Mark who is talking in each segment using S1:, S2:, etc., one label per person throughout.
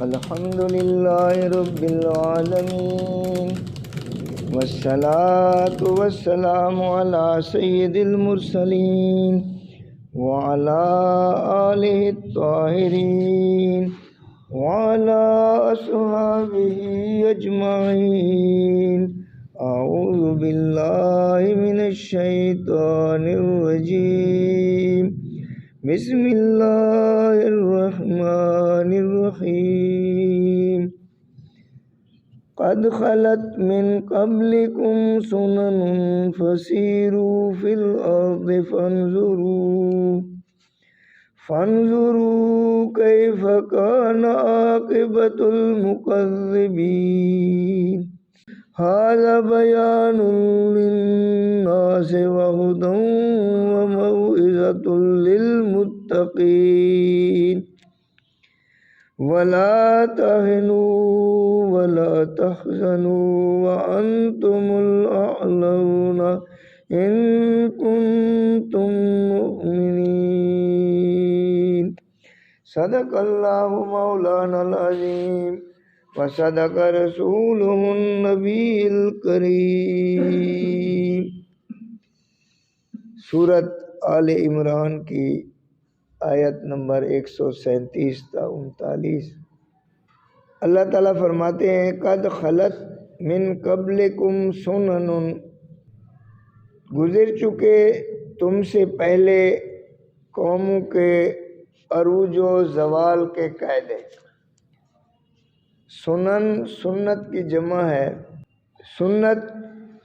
S1: الحمد للہ رب العالمین والصلاة والسلام علی سید المرسلین وعلی آلہ الطاہرین وعلی اصحابہ اجمعین۔ اعوذ باللہ من الشیطان الرجیم، بسم اللہ الرحمن الرحیم۔ قد خلت من قبلکم سنن فسیروا فی الارض فانظروا کیف کان عاقبۃ المکذبین۔ ھذا بیان للناس وہدی وموعظۃ للمتقین۔ ولا تہنوا ولا تحزنوا وانتم الاعلون ان کنتم مؤمنین۔ صدق اللہ مولانا العظیم وصدق رسولہ النبی الکریم۔ سورۃ آل عمران کی آیت نمبر 137 تا 39۔ اللہ تعالیٰ فرماتے ہیں قد خلت من قبلکم سنن، گزر چکے تم سے پہلے قوموں کے عروج و زوال کے قاعدے۔ سنن سنت کی جمع ہے۔ سنت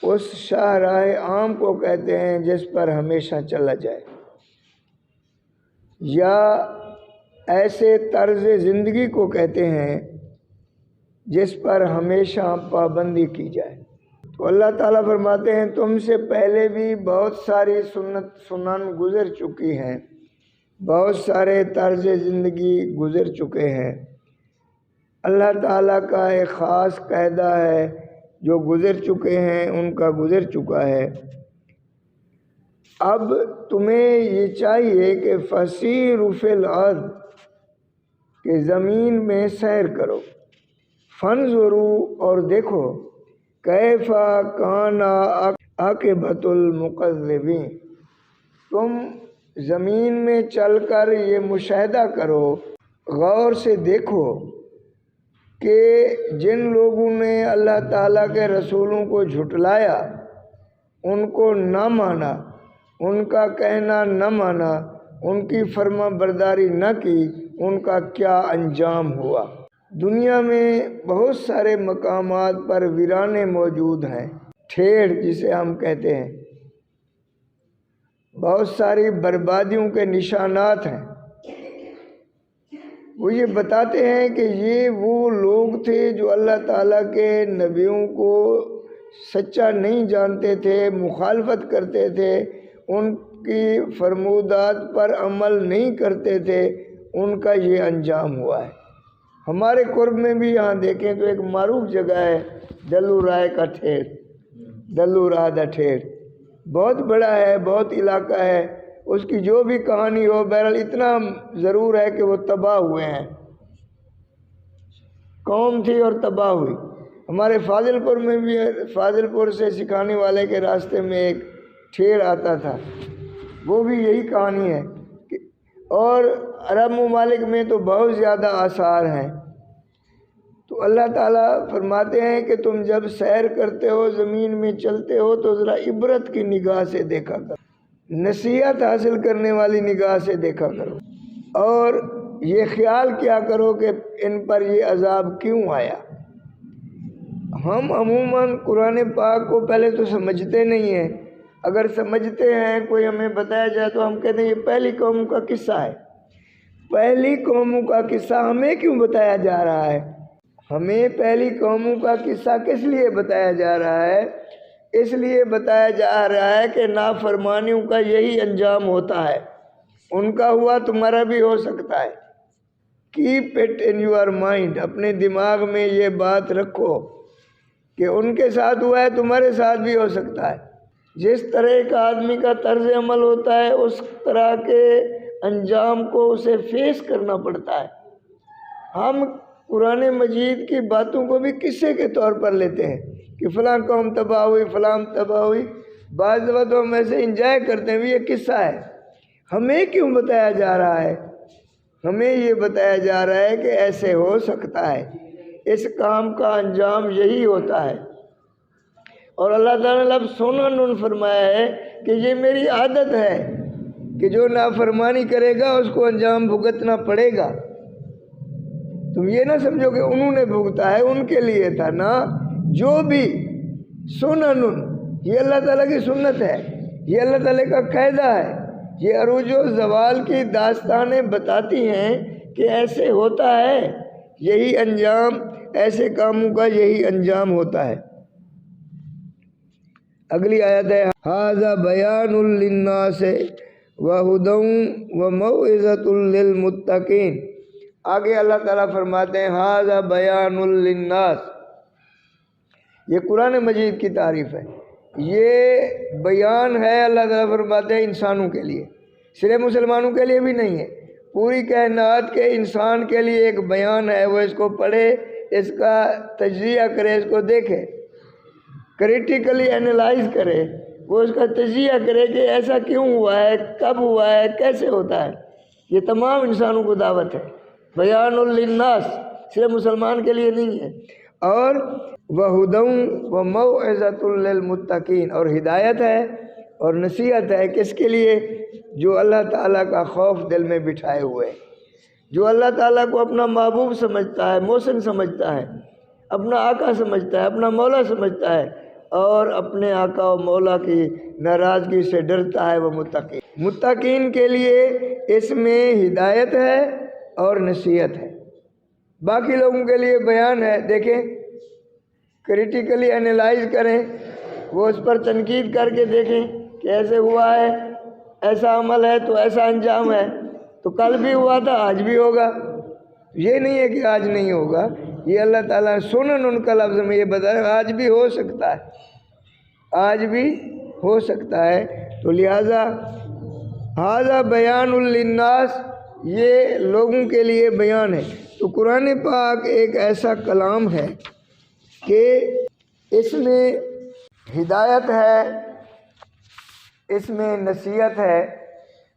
S1: اس شاہراہ عام کو کہتے ہیں جس پر ہمیشہ چلا جائے، یا ایسے طرز زندگی کو کہتے ہیں جس پر ہمیشہ پابندی کی جائے۔ تو اللہ تعالیٰ فرماتے ہیں تم سے پہلے بھی بہت ساری سنن گزر چکی ہیں، بہت سارے طرز زندگی گزر چکے ہیں۔ اللہ تعالیٰ کا ایک خاص قاعدہ ہے، جو گزر چکے ہیں ان کا گزر چکا ہے۔ اب تمہیں یہ چاہیے کہ فسیروا فی الارض، کہ زمین میں سیر کرو، فانظروا اور دیکھو، کیف کان عاقبۃ المکذبین، تم زمین میں چل کر یہ مشاہدہ کرو، غور سے دیکھو کہ جن لوگوں نے اللہ تعالیٰ کے رسولوں کو جھٹلایا، ان کو نہ مانا، ان کا کہنا نہ مانا، ان کی فرما برداری نہ کی، ان کا کیا انجام ہوا۔ دنیا میں بہت سارے مقامات پر ویرانے موجود ہیں، ٹھیڑ جسے ہم کہتے ہیں، بہت ساری بربادیوں کے نشانات ہیں۔ وہ یہ بتاتے ہیں کہ یہ وہ لوگ تھے جو اللہ تعالیٰ کے نبیوں کو سچا نہیں جانتے تھے، مخالفت کرتے تھے، ان کی فرمودات پر عمل نہیں کرتے تھے، ان کا یہ انجام ہوا ہے۔ ہمارے قرب میں بھی یہاں دیکھیں تو ایک معروف جگہ ہے دلو رائے کا ٹھیڑ، دلو راہ دا ٹھیڑ، بہت بڑا ہے، بہت علاقہ ہے۔ اس کی جو بھی کہانی ہو، بہرحال اتنا ضرور ہے کہ وہ تباہ ہوئے ہیں، قوم تھی اور تباہ ہوئی۔ ہمارے فاضل پور میں بھی، فاضل پور سے سکھانے والے کے راستے میں ایک ٹھیڑ آتا تھا، وہ بھی یہی کہانی ہے۔ اور عرب ممالک میں تو بہت زیادہ آثار ہیں۔ تو اللہ تعالیٰ فرماتے ہیں کہ تم جب سیر کرتے ہو، زمین میں چلتے ہو، تو ذرا عبرت کی نگاہ سے دیکھا کرو، نصیحت حاصل کرنے والی نگاہ سے دیکھا کرو، اور یہ خیال کیا کرو کہ ان پر یہ عذاب کیوں آیا۔ ہم عموماً قرآن پاک کو پہلے تو سمجھتے نہیں ہیں، اگر سمجھتے ہیں، کوئی ہمیں بتایا جائے تو ہم کہتے ہیں یہ پہلی قوموں کا قصہ ہے۔ پہلی قوموں کا قصہ ہمیں کیوں بتایا جا رہا ہے؟ ہمیں پہلی قوموں کا قصہ کس لیے بتایا جا رہا ہے؟ اس لیے بتایا جا رہا ہے کہ نافرمانیوں کا یہی انجام ہوتا ہے، ان کا ہوا تمہارا بھی ہو سکتا ہے۔ Keep it in your mind, اپنے دماغ میں یہ بات رکھو کہ ان کے ساتھ ہوا ہے تمہارے ساتھ بھی ہو سکتا ہے۔ جس طرح کا آدمی کا طرز عمل ہوتا ہے، اس طرح کے انجام کو اسے فیس کرنا پڑتا ہے۔ ہم قرآن مجید کی باتوں کو بھی قصے کے طور پر لیتے ہیں کہ فلاں قوم تباہ ہوئی، فلاں تباہ ہوئی، بعض وقت ہم ایسے انجوائے کرتے ہیں بھی یہ قصہ ہے۔ ہمیں کیوں بتایا جا رہا ہے؟ ہمیں یہ بتایا جا رہا ہے کہ ایسے ہو سکتا ہے، اس کام کا انجام یہی ہوتا ہے۔ اور اللہ تعالیٰ نے لفظ سنن فرمایا ہے کہ یہ میری عادت ہے کہ جو نافرمانی کرے گا اس کو انجام بھگتنا پڑے گا۔ تم یہ نہ سمجھو کہ انہوں نے بھگتا ہے، ان کے لیے تھا نا۔ جو بھی سنن، یہ اللہ تعالیٰ کی سنت ہے، یہ اللہ تعالیٰ کا قاعدہ ہے۔ یہ عروج و زوال کی داستانیں بتاتی ہیں کہ ایسے ہوتا ہے، یہی انجام، ایسے کاموں کا یہی انجام ہوتا ہے۔ اگلی آیت ہے ھذا بیان للناس وہدی وموعظۃ للمتقین۔ آگے اللہ تعالیٰ فرماتے ہیں ھذا بیان للناس، یہ قرآن مجید کی تعریف ہے، یہ بیان ہے۔ اللہ تعالیٰ فرماتے ہیں انسانوں کے لیے، صرف مسلمانوں کے لیے بھی نہیں ہے، پوری کائنات کے انسان کے لیے ایک بیان ہے۔ وہ اس کو پڑھے، اس کا تجزیہ کرے، اس کو دیکھے، کریٹیکلی اینالائز کرے، وہ اس کا تجزیہ کرے کہ ایسا کیوں ہوا ہے، کب ہوا ہے، کیسے ہوتا ہے۔ یہ تمام انسانوں کو دعوت ہے، بیان للناس، صرف مسلمان کے لیے نہیں ہے۔ اور وہدی وموعظۃ للمتقین، اور ہدایت ہے اور نصیحت ہے کس کے لیے؟ جو اللہ تعالیٰ کا خوف دل میں بٹھائے ہوئے، جو اللہ تعالیٰ کو اپنا محبوب سمجھتا ہے، محسن سمجھتا ہے، اپنا آقا سمجھتا ہے، اپنا مولا سمجھتا ہے، اور اپنے آقا و مولا کی ناراضگی سے ڈرتا ہے، وہ متقین۔ متقین کے لیے اس میں ہدایت ہے اور نصیحت ہے، باقی لوگوں کے لیے بیان ہے۔ دیکھیں، کریٹیکلی اینالائز کریں، وہ اس پر تنقید کر کے دیکھیں کہ ایسے ہوا ہے، ایسا عمل ہے تو ایسا انجام ہے، تو کل بھی ہوا تھا، آج بھی ہوگا۔ یہ نہیں ہے کہ آج نہیں ہوگا، یہ اللہ تعالیٰ سنن ان کا لفظ میں یہ بتایا آج بھی ہو سکتا ہے، آج بھی ہو سکتا ہے۔ تو لہٰذا ھذا بیان للناس، یہ لوگوں کے لیے بیان ہے۔ تو قرآن پاک ایک ایسا کلام ہے کہ اس میں ہدایت ہے، اس میں نصیحت ہے۔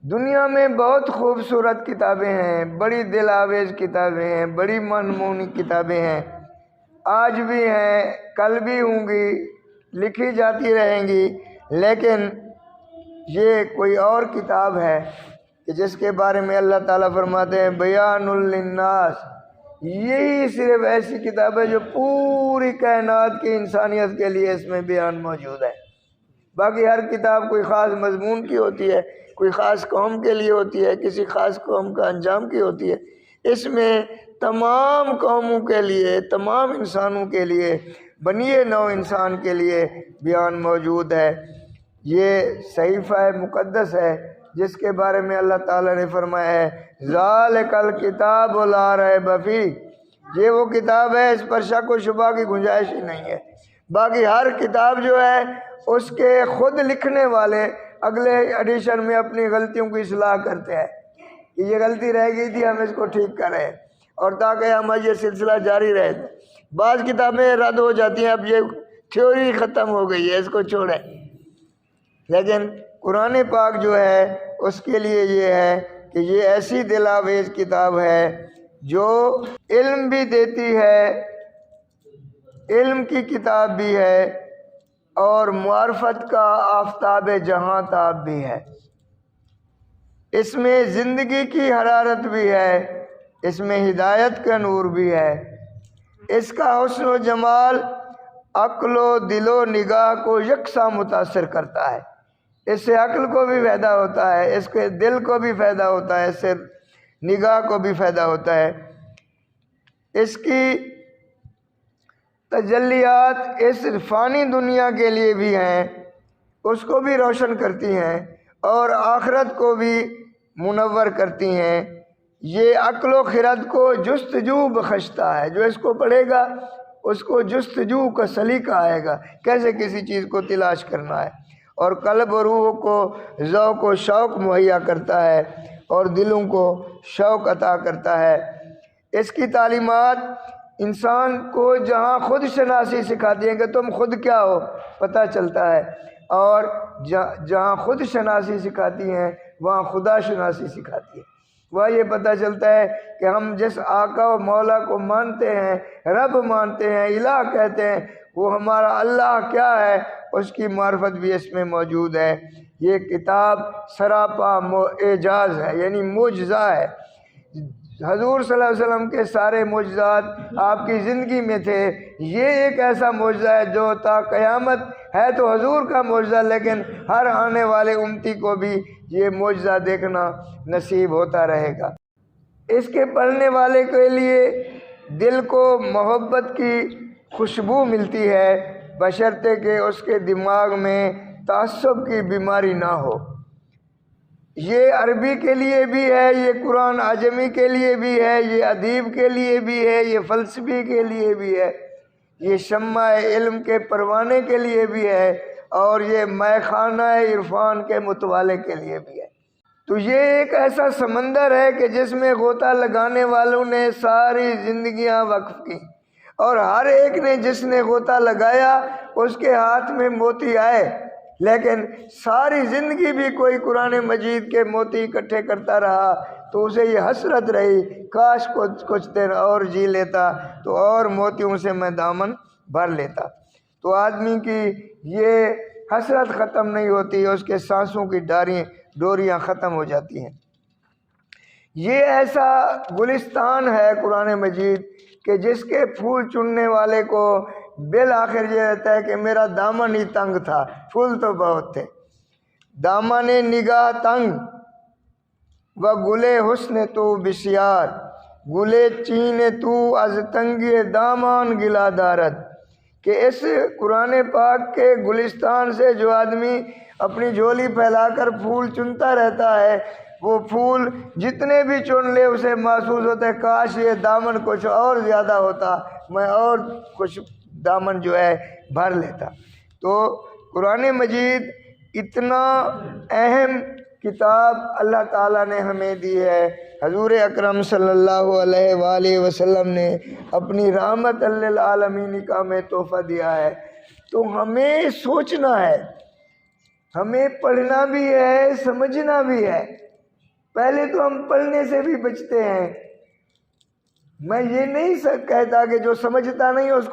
S1: دنیا میں بہت خوبصورت کتابیں ہیں، بڑی دل آویز کتابیں ہیں، بڑی منمونی کتابیں ہیں، آج بھی ہیں، کل بھی ہوں گی، لکھی جاتی رہیں گی، لیکن یہ کوئی اور کتاب ہے کہ جس کے بارے میں اللہ تعالیٰ فرماتے ہیں بیان للناس۔ یہی صرف ایسی کتاب ہے جو پوری کائنات کی انسانیت کے لیے اس میں بیان موجود ہے۔ باقی ہر کتاب کوئی خاص مضمون کی ہوتی ہے، کوئی خاص قوم کے لیے ہوتی ہے، کسی خاص قوم کا انجام کی ہوتی ہے۔ اس میں تمام قوموں کے لیے، تمام انسانوں کے لیے، بنی نوع انسان کے لیے بیان موجود ہے۔ یہ صحیفہ مقدس ہے جس کے بارے میں اللہ تعالیٰ نے فرمایا ہے ذالک الکتاب لا ریب فیہ، یہ وہ کتاب ہے اس پر شک و شبہ کی گنجائش ہی نہیں ہے۔ باقی ہر کتاب جو ہے اس کے خود لکھنے والے اگلے ایڈیشن میں اپنی غلطیوں کی اصلاح کرتے ہیں کہ یہ غلطی رہ گئی تھی، ہم اس کو ٹھیک کریں، اور تاکہ ہمارا یہ سلسلہ جاری رہے۔ بعض کتابیں رد ہو جاتی ہیں، اب یہ تھیوری ختم ہو گئی ہے، اس کو چھوڑیں، لیکن قرآن پاک جو ہے اس کے لیے یہ ہے کہ یہ ایسی دل آویز کتاب ہے جو علم بھی دیتی ہے، علم کی کتاب بھی ہے، اور معرفت کا آفتاب جہاں تاب بھی ہے۔ اس میں زندگی کی حرارت بھی ہے، اس میں ہدایت کا نور بھی ہے۔ اس کا حسن و جمال عقل و دل و نگاہ کو یکساں متاثر کرتا ہے۔ اس سے عقل کو بھی فائدہ ہوتا ہے، اس کے دل کو بھی فائدہ ہوتا ہے، اس سے نگاہ کو بھی فائدہ ہوتا ہے۔ اس کی تجلیات اس فانی دنیا کے لیے بھی ہیں، اس کو بھی روشن کرتی ہیں، اور آخرت کو بھی منور کرتی ہیں۔ یہ عقل و خرد کو جستجو بخشتا ہے، جو اس کو پڑھے گا اس کو جستجو کا سلیقہ آئے گا، کیسے کسی چیز کو تلاش کرنا ہے، اور قلب و روح کو ذوق و شوق مہیا کرتا ہے، اور دلوں کو شوق عطا کرتا ہے۔ اس کی تعلیمات انسان کو جہاں خود شناسی سکھاتی ہیں کہ تم خود کیا ہو پتہ چلتا ہے، اور جہاں خود شناسی سکھاتی ہیں وہاں خدا شناسی سکھاتی ہے۔ وہاں یہ پتہ چلتا ہے کہ ہم جس آقا و مولا کو مانتے ہیں، رب مانتے ہیں، الہ کہتے ہیں، وہ ہمارا اللہ کیا ہے اس کی معرفت بھی اس میں موجود ہے۔ یہ کتاب سراپا اعجاز ہے، یعنی معجزہ ہے۔ حضور صلی اللہ علیہ وسلم کے سارے معجزات آپ کی زندگی میں تھے، یہ ایک ایسا معجزہ ہے جو تا قیامت ہے تو حضور کا معجزہ، لیکن ہر آنے والے امتی کو بھی یہ معجزہ دیکھنا نصیب ہوتا رہے گا۔ اس کے پڑھنے والے کے لیے دل کو محبت کی خوشبو ملتی ہے، بشرطے کہ اس کے دماغ میں تعصب کی بیماری نہ ہو۔ یہ عربی کے لیے بھی ہے، یہ قرآن اعجمی کے لیے بھی ہے، یہ ادیب کے لیے بھی ہے، یہ فلسفی کے لیے بھی ہے، یہ شمع علم کے پروانے کے لیے بھی ہے، اور یہ مے خانہ عرفان کے متوالے کے لیے بھی ہے۔ تو یہ ایک ایسا سمندر ہے کہ جس میں غوطہ لگانے والوں نے ساری زندگیاں وقف کی، اور ہر ایک نے جس نے غوطہ لگایا اس کے ہاتھ میں موتی آئے، لیکن ساری زندگی بھی کوئی قرآن مجید کے موتی اکٹھے کرتا رہا تو اسے یہ حسرت رہی، کاش کچھ دیر اور جی لیتا تو اور موتیوں سے میں دامن بھر لیتا۔ تو آدمی کی یہ حسرت ختم نہیں ہوتی، اس کے سانسوں کی ڈوریاں ختم ہو جاتی ہیں۔ یہ ایسا گلستان ہے قرآن مجید کہ جس کے پھول چننے والے کو بالآخر یہ رہتا ہے کہ میرا دامن ہی تنگ تھا، پھول تو بہت تھے۔ دامن نگاہ تنگ و گلے حسن تو بسیار، گلے چین تو از تنگی دامان گلا دارد، کہ اس قرآن پاک کے گلستان سے جو آدمی اپنی جھولی پھیلا کر پھول چنتا رہتا ہے، وہ پھول جتنے بھی چن لے اسے محسوس ہوتا ہے کاش یہ دامن کچھ اور زیادہ ہوتا، میں اور کچھ دامن جو ہے بھر لیتا۔ تو قرآن مجید اتنا اہم کتاب اللہ تعالیٰ نے ہمیں دی ہے، حضور اکرم صلی اللہ علیہ وآلہ وسلم نے اپنی رحمت للعالمین کا ہمیں تحفہ دیا ہے۔ تو ہمیں سوچنا ہے، ہمیں پڑھنا بھی ہے، سمجھنا بھی ہے۔ پہلے تو ہم پڑھنے سے بھی بچتے ہیں۔ میں یہ نہیں کہتا کہ جو سمجھتا نہیں اس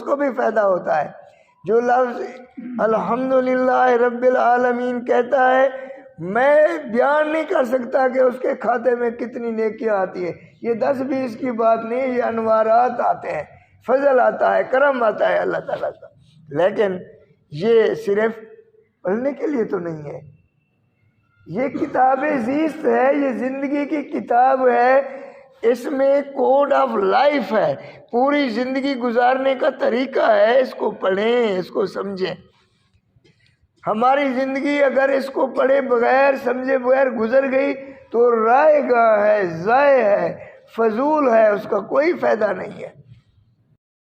S1: کو بھی فائدہ ہوتا ہے۔ جو لفظ الحمدللہ رب العالمین کہتا ہے، میں بیان نہیں کر سکتا کہ اس کے کھاتے میں کتنی نیکیاں آتی ہیں۔ یہ 10-20 کی بات نہیں، یہ انوارات آتے ہیں، فضل آتا ہے، کرم آتا ہے اللہ تعالیٰ کا۔ لیکن یہ صرف پڑھنے کے لیے تو نہیں ہے، یہ کتاب زیست ہے، یہ زندگی کی کتاب ہے، اس میں کوڈ آف لائف ہے، پوری زندگی گزارنے کا طریقہ ہے۔ اس کو پڑھیں، اس کو سمجھیں۔ ہماری زندگی اگر اس کو پڑھے بغیر سمجھے بغیر گزر گئی تو رائے گاہ ہے، ضائع ہے، فضول ہے، اس کا کوئی فائدہ نہیں ہے۔